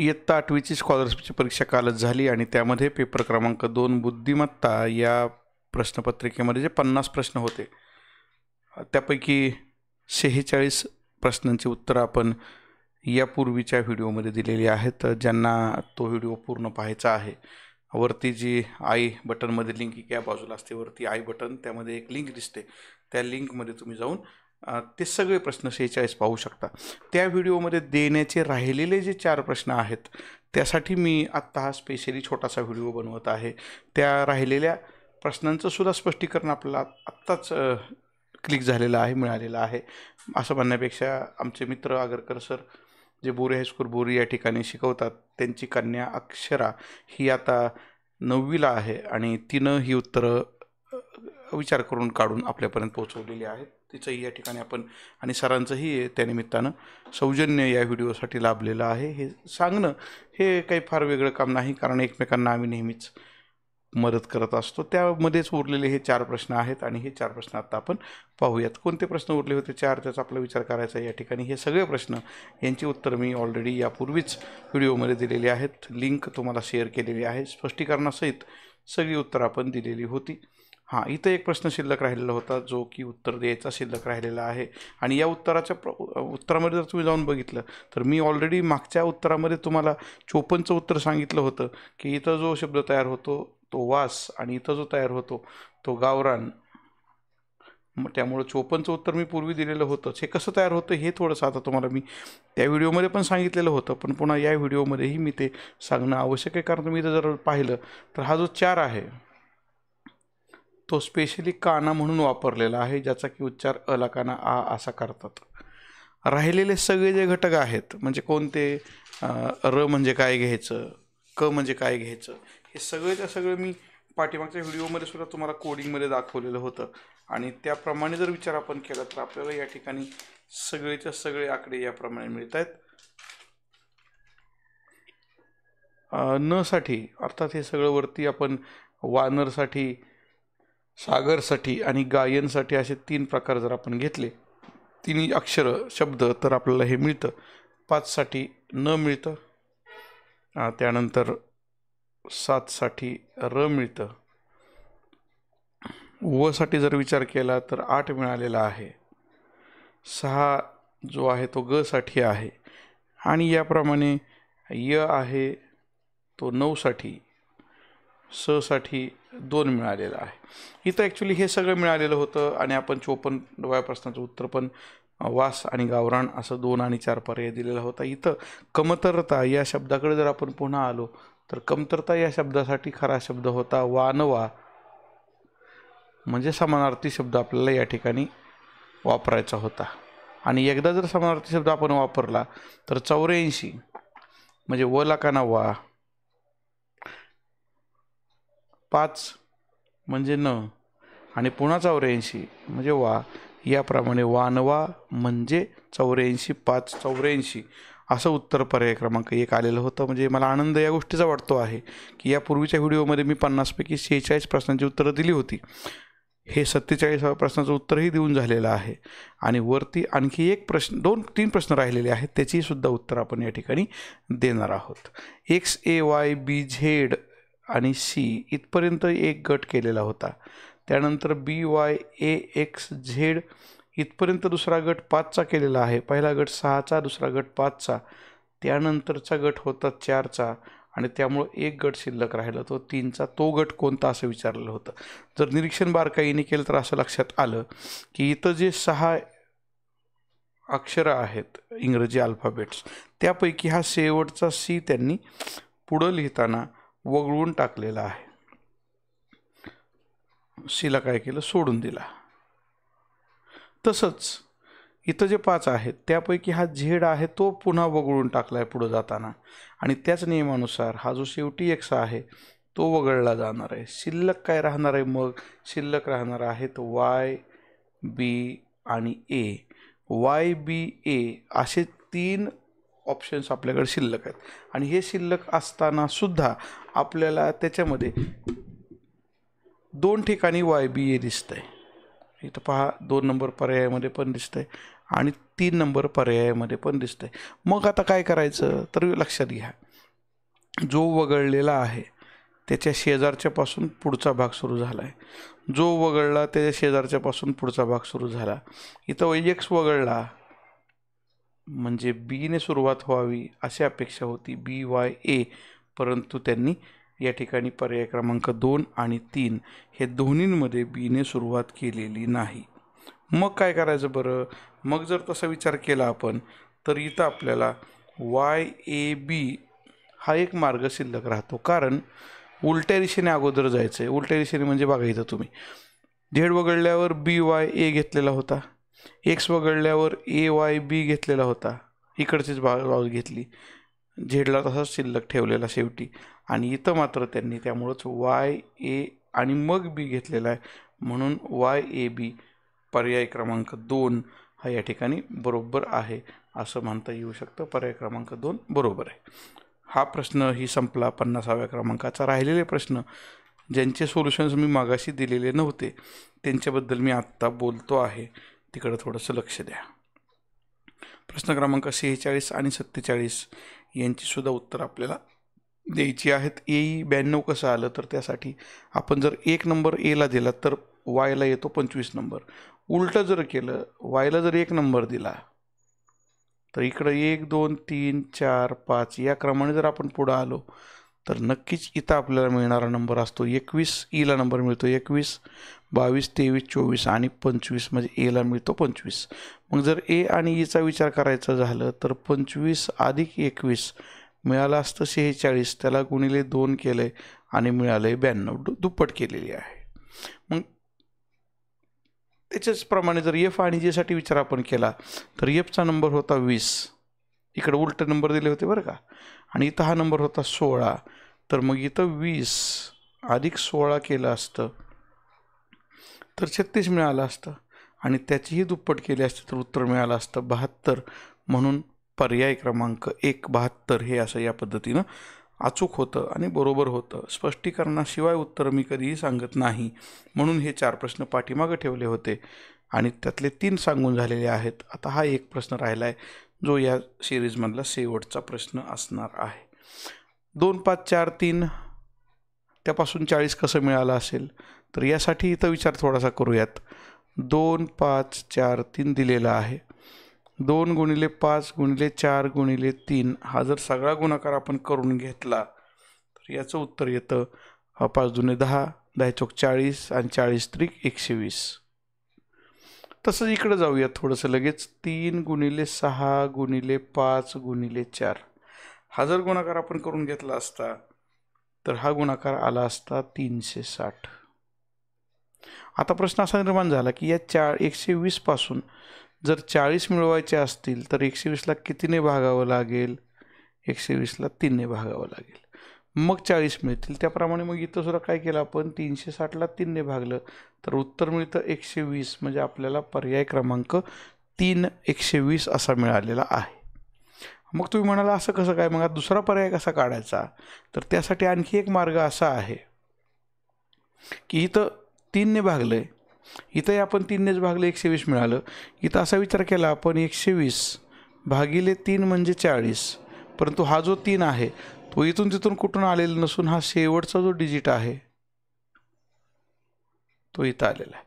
इयत्ता 8वीची स्कॉलरशिपची परीक्षा कालच झाली आणि त्यामध्ये पेपर क्रमांक 2 बुद्धिमत्ता या प्रश्नपत्रिकेमध्ये जे 50 प्रश्न होते त्यापैकी 46 प्रश्नांची उत्तरं आपण यापूर्वीच्या व्हिडिओमध्ये दिलेली आहेत. ज्यांना तो व्हिडिओ पूर्ण पाहायचा आहे, वरती जी आय बटनमध्ये लिंक या बाजूला असते, वरती आय बटन, त्यामध्ये एक लिंक दिसते, त्या लिंकमध्ये तुम्ही जाऊन ते सगळे प्रश्न 46 पाहू शकता. त्या व्हिडिओमध्ये देण्याचे राहिलेले जे 4 प्रश्न आहेत त्यासाठी मी आत्ता हा स्पेशली छोटासा व्हिडिओ बनवत आहे. त्या राहिलेल्या प्रश्नांचं सुद्धा स्पष्टीकरण आपल्याला आत्ताच क्लिक झालेलं आहे, मिळालेलं आहे. असं म्हणण्यापेक्षा आमचे मित्र आगरकर सर जे बोरी हायस्कूल बोरी या ठिकाणी शिकवतात, त्यांची कन्या अक्षरा ही आता 9वीला आहे आणि तिनं ही उत्तरं विचार करून काढून आपल्यापर्यंत पोहोचवलेली आहेत. तिचंही या ठिकाणी आपण आणि सरांचंही त्यानिमित्तानं सौजन्य या व्हिडिओसाठी लाभलेलं आहे. हे सांगणं हे काही फार वेगळं काम नाही, कारण एकमेकांना आम्ही नेहमीच मदत करत असतो. त्यामध्येच उरलेले हे 4 प्रश्न आहेत आणि हे 4 प्रश्न आता आपण पाहूयात. कोणते प्रश्न उरले होते 4 त्याचा आपला विचार करायचा या ठिकाणी. हे सगळे प्रश्न यांची उत्तर मी ऑलरेडी यापूर्वीच व्हिडिओमध्ये दिलेली आहेत, लिंक तुम्हाला शेअर केलेली आहे, स्पष्टीकरणासहित सगळी उत्तरं आपण दिलेली होती. हां, इथं एक प्रश्न शिल्लक राहिलेला होता जो की उत्तर द्यायचा शिल्लक राहिलेला आहे आणि या उत्तरामध्ये जर तुम्ही जाऊन बघितलं तर मी ऑलरेडी मागच्या उत्तरामध्ये तुम्हाला 54चं उत्तर सांगितलं होतं की इथं जो शब्द तयार होतो तो वास आणि इथं जो तयार होतो तो गावरान. त्यामुळे 54चं उत्तर मी पूर्वी दिलेलं होतंच. हे कसं तयार होतं हे थोडंसं आता तुम्हाला मी त्या व्हिडिओमध्ये पण सांगितलेलं होतं, पण पुन्हा या व्हिडिओमध्येही मी ते सांगणं आवश्यक आहे. कारण तुम्ही इथं जर पाहिलं तर हा जो 4 आहे तो स्पेशली काना म्हणून वापरलेला आहे, ज्याचा की उच्चार अला काना आ असा करतात. राहिलेले सगळे जे घटक आहेत म्हणजे कोणते, र म्हणजे काय घ्यायचं, क म्हणजे काय घ्यायचं, हे सगळेच्या सगळं मी पाठीमागच्या व्हिडिओमध्ये सुद्धा तुम्हाला कोडिंगमध्ये दाखवलेलं होतं आणि त्याप्रमाणे जर विचार आपण केला तर आपल्याला या ठिकाणी सगळेच्या सगळे आकडे याप्रमाणे मिळत आहेत. न साठी अर्थात हे सगळं वरती आपण वानरसाठी, सागरसाठी आणि गायनसाठी असे 3 प्रकार जर आपण घेतले, 3 अक्षर शब्द, तर आपल्याला हे मिळतं. 5 साठी न मिळतं, त्यानंतर 7 साठी र मिळतं, व साठी जर विचार केला तर 8 मिळालेला आहे, 6 जो आहे तो ग साठी आहे आणि याप्रमाणे य आहे तो 9 साठी, स साठी 2 मिळालेलं आहे. इथं ॲक्च्युली हे सगळं मिळालेलं होतं आणि आपण 54व्या प्रश्नाचं उत्तर पण वास आणि गावरान असं 2 आणि 4 पर्याय दिलेला होता. इथं कमतरता या शब्दाकडे जर आपण पुन्हा आलो तर कमतरता या शब्दासाठी खरा शब्द होता वानवा, म्हणजे समानार्थी शब्द आपल्याला या ठिकाणी वापरायचा होता. आणि एकदा जर समानार्थी शब्द आपण वापरला तर 84 म्हणजे व लाकाना वा, 5 म्हणजे न आणि पुन्हा 84 म्हणजे वा, याप्रमाणे वानवा म्हणजे 84, 5, 84 असं उत्तर पर्याय क्रमांक 1 आलेलं होतं. म्हणजे मला आनंद या गोष्टीचा वाटतो आहे की यापूर्वीच्या व्हिडिओमध्ये मी 50 पैकी 46 प्रश्नांची उत्तरं दिली होती. हे 47व्या प्रश्नाचं उत्तरही देऊन झालेलं आहे आणि वरती आणखी एक प्रश्न 2-3 प्रश्न राहिलेले आहेत, त्याचीही सुद्धा उत्तर आपण या ठिकाणी देणार आहोत. एक्स ए वाय बी झेड आणि सी इथपर्यंत एक गट केलेला होता. त्यानंतर बी वाय ए एक्स झेड इथपर्यंत दुसरा गट 5चा केलेला आहे. पहिला गट 6चा, दुसरा गट 5चा, त्यानंतरचा गट होता 4चा आणि त्यामुळं एक गट शिल्लक राहिला तो 3चा. तो गट कोणता असं विचारलेलं होतं. जर निरीक्षण बारकाईने केलं तर असं लक्षात आलं की इथं जे 6 अक्षरं आहेत इंग्रजी अल्फाबेट्स, त्यापैकी हा शेवटचा सी त्यांनी पुढं लिहिताना वगळून टाकलेला आहे. सीला काय केलं, सोडून दिला. तसंच इथं जे 5 आहेत त्यापैकी हा झेड आहे तो पुन्हा वगळून टाकला आहे पुढं जाताना आणि त्याच नियमानुसार हा जो शेवटी एक्स आहे तो वगळला जाणार आहे. शिल्लक काय राहणार आहे मग, शिल्लक राहणार आहेत वाय बी आणि ए. वाय बी ए असे 3 ऑप्शन्स आपल्याकडे शिल्लक आहेत आणि हे शिल्लक असताना सुद्धा आपल्याला त्याच्यामध्ये 2 ठिकाणी वाय बी ए दिसतंय. इथं पहा 2 नंबर पर्यायामध्ये पण दिसतंय आणि 3 नंबर पर्यायामध्ये पण दिसतंय. मग आता काय करायचं तर लक्षात घ्या, जो वगळलेला आहे त्याच्या शेजारच्यापासून पुढचा भाग सुरू झाला आहे, जो वगळला त्याच्या शेजारच्यापासून पुढचा भाग सुरू झाला. इथं x वगळला म्हणजे बीने सुरुवात व्हावी अशी अपेक्षा होती, BYA, परंतु त्यांनी या ठिकाणी पर्याय क्रमांक 2 आणि 3 हे दोन्हींमध्ये बीने सुरुवात केलेली नाही. मग काय करायचं बरं? मग जर तसा विचार केला आपण तर इथं आपल्याला YAB हा एक मार्ग शिल्लक राहतो, कारण उलट्या दिशेने अगोदर जायचं आहे. उलट्या दिशेने म्हणजे बघा इथं तुम्ही Z वगळल्यावर BYA घेतलेला होता, X वगळल्यावर AYB घेतलेला होता, इकडचीच बाजू घेतली, झेडला तसाच शिल्लक ठेवलेला शेवटी, आणि इथं मात्र त्यांनी त्यामुळंच YA आणि मग B घेतलेला आहे, म्हणून YAB पर्याय क्रमांक 2 हा या ठिकाणी बरोबर आहे असं म्हणता येऊ शकतं. पर्याय क्रमांक 2 बरोबर आहे. हा प्रश्न ही संपला 50व्या क्रमांकाचा. राहिलेले प्रश्न ज्यांचे सोल्युशन्स मी मागाशी दिलेले नव्हते त्यांच्याबद्दल मी आत्ता बोलतो आहे, तिकडं थोडंसं लक्ष द्या. प्रश्न क्रमांक 46 आणि 47 यांची सुद्धा उत्तर आपल्याला द्यायची आहेत. AE 92 कसं आलं तर त्यासाठी आपण जर 1 नंबर Aला दिला तर Yला येतो 25 नंबर. उलटं जर केलं, Yला जर 1 नंबर दिला तर इकडं 1 2 3 4 5 या क्रमाने जर आपण पुढं आलो तर नक्कीच इथं आपल्याला मिळणारा नंबर असतो 21. Eला नंबर मिळतो 21, 22, 23, 24 आणि 25 म्हणजे Aला मिळतो 25. मग जर A आणि Eचा विचार करायचा झालं तर 25 अधिक 21 मिळालं असतं 46, त्याला गुणिले 2 केलं आहे आणि मिळालं आहे 92, दुप्पट केलेली आहे. मग त्याच्याचप्रमाणे जर F आणि Gसाठी विचार आपण केला तर Fचा नंबर होता 20, इकडे उलटे नंबर दिले होते बरं का, आणि इथं हा नंबर होता 16, तर मग इथं 20 अधिक 16 केलं असतं तर 36 मिळालं असतं, आणि त्याचीही दुप्पट केली असते तर उत्तर मिळालं असतं 72. म्हणून पर्याय क्रमांक 1 72 हे असं या पद्धतीनं अचूक होतं आणि बरोबर होतं. स्पष्टीकरणाशिवाय उत्तर मी कधीही सांगत नाही, म्हणून हे 4 प्रश्न पाठीमागं ठेवले होते आणि त्यातले 3 सांगून झालेले आहेत. आता हा एक प्रश्न राहिला आहे जो या सिरीजमधला शेवटचा प्रश्न असणार आहे. 2 5 4 3 त्यापासून 40 कसं मिळालं असेल तर यासाठी इथं विचार थोडासा करूयात. 2 5 4 3 दिलेला आहे, 2 गुणिले 5 गुणिले 4 गुणिले 3 हा जर सगळा गुणाकार आपण करून घेतला तर याचं उत्तर येतं 5 दुने 10, 10 चौक 40 आणि 40 त्रिक 120. तसंच इकडं जाऊयात थोडंसं लगेच. 3 गुणिले 6 गुणिले 5 गुणिले 4 हा जर गुणाकार आपण करून घेतला असता तर हा गुणाकार आला असता 360. आता प्रश्न असा निर्माण झाला की या 120 पासून जर 40 मिळवायचे असतील तर 120ला कितीने भागावं लागेल? 120ला 3ने भागावं लागेल, मग 40 मिळतील. त्याप्रमाणे मग इथं सुद्धा काय केलं आपण, 360ला 3ने भागलं तर उत्तर मिळतं 120, म्हणजे आपल्याला पर्याय क्रमांक 3 120 असा मिळालेला आहे. मग तुम्ही म्हणाला असं कसं काय, मग दुसरा पर्याय कसा काढायचा? तर त्यासाठी आणखी एक मार्ग असा आहे की इथं 3ने भागलंय, इथंही आपण 3नेच भागलं 120 मिळालं. इथं असा विचार केला आपण 120 भागिले 3 म्हणजे 40, परंतु हा जो 3 आहे तो इथून तिथून कुठून आलेला नसून हा शेवटचा जो डिजिट आहे तो इथं आलेला आहे.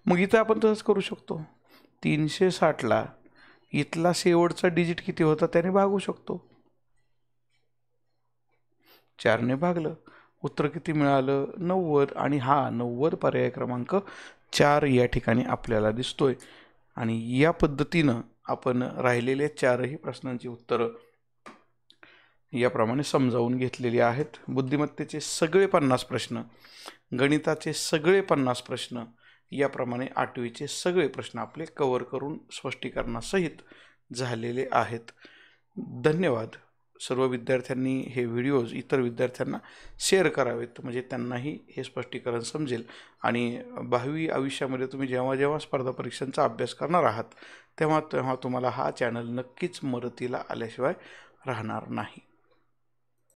मग इथं आपण तसंच करू शकतो, 360ला इथला शेवटचा डिजिट किती होता त्याने भागू शकतो. 4ने भागलं, उत्तर किती मिळालं 90, आणि हा 90 पर्याय क्रमांक 4 या ठिकाणी आपल्याला दिसतोय. आणि या पद्धतीनं आपण राहिलेल्या 4ही प्रश्नांची उत्तरं याप्रमाणे समजावून घेतलेली आहेत. बुद्धिमत्तेचे सगळे 50 प्रश्न, गणिताचे सगळे 50 प्रश्न, याप्रमाणे 8वीचे सगळे प्रश्न आपले कव्हर करून स्पष्टीकरणासहित झालेले आहेत. धन्यवाद. सर्व विद्यार्थ्यांनी हे व्हिडिओज इतर विद्यार्थ्यांना शेअर करावेत, म्हणजे त्यांनाही हे स्पष्टीकरण समजेल. आणि भावी आयुष्यामध्ये तुम्ही जेव्हा जेव्हा स्पर्धा परीक्षांचा अभ्यास करणार आहात तेव्हा तेव्हा तुम्हाला हा चॅनल नक्कीच मदतीला आल्याशिवाय राहणार नाही.